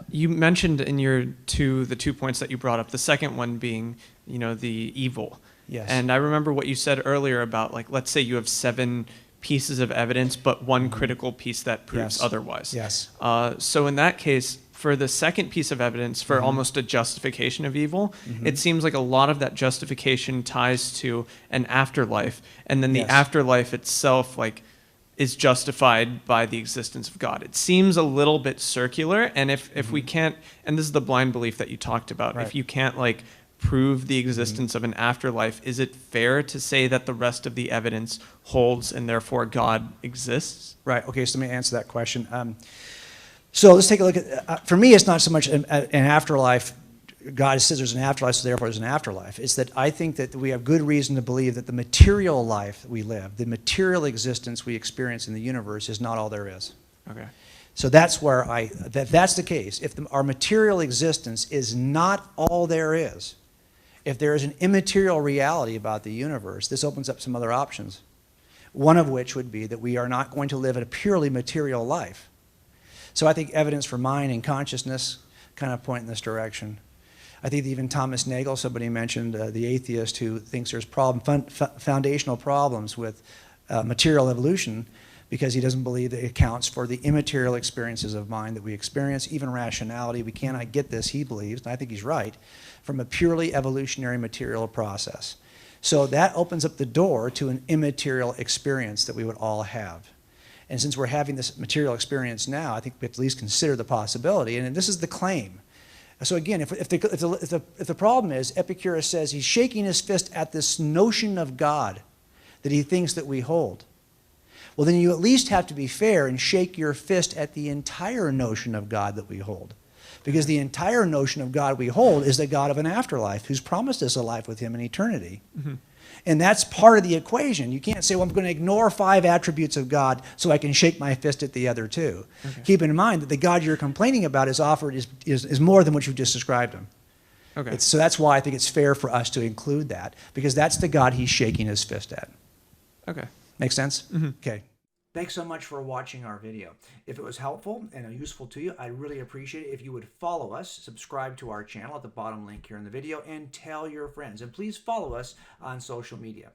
You mentioned in the 2 points that you brought up, the second one being, the evil. Yes. And I remember what you said earlier about, like, let's say you have 7 pieces of evidence, but one critical piece that proves otherwise. Yes. So in that case, for the second piece of evidence, for almost a justification of evil, it seems like a lot of that justification ties to an afterlife, and then the afterlife itself, like, is justified by the existence of God. It seems a little bit circular, and if we can't, and this is the blind belief that you talked about, if you can't, like, prove the existence of an afterlife, is it fair to say that the rest of the evidence holds and therefore God exists? Right. Okay, so let me answer that question. So let's take a look at, for me, it's not so much an afterlife. God says there's an afterlife, so therefore there's an afterlife. It's that I think that we have good reason to believe that the material life that we live, the material existence we experience in the universe is not all there is. Okay. So that's where that's the case. If our material existence is not all there is, if there is an immaterial reality about the universe, this opens up some other options. One of which would be that we are not going to live a purely material life. So I think evidence for mind and consciousness kind of point in this direction. I think even Thomas Nagel, somebody mentioned, the atheist who thinks there's foundational problems with material evolution because he doesn't believe that it accounts for the immaterial experiences of mind that we experience, even rationality. We cannot get this, he believes, and I think he's right, from a purely evolutionary material process. So that opens up the door to an immaterial experience that we would all have. And since we're having this material experience now, I think we have to at least consider the possibility, and this is the claim. So again, if the problem is Epicurus says he's shaking his fist at this notion of God that he thinks that we hold, well, then you at least have to be fair and shake your fist at the entire notion of God that we hold. Because the entire notion of God we hold is the God of an afterlife who's promised us a life with him in eternity. And that's part of the equation. You can't say, well, I'm going to ignore 5 attributes of God so I can shake my fist at the other 2. Okay. Keep in mind that the God you're complaining about is more than what you've just described him. Okay. So that's why I think it's fair for us to include that, because that's the God he's shaking his fist at. Okay. Make sense? Okay. Thanks so much for watching our video. If it was helpful and useful to you, I'd really appreciate it if you would follow us, subscribe to our channel at the bottom link here in the video, and tell your friends. And please follow us on social media.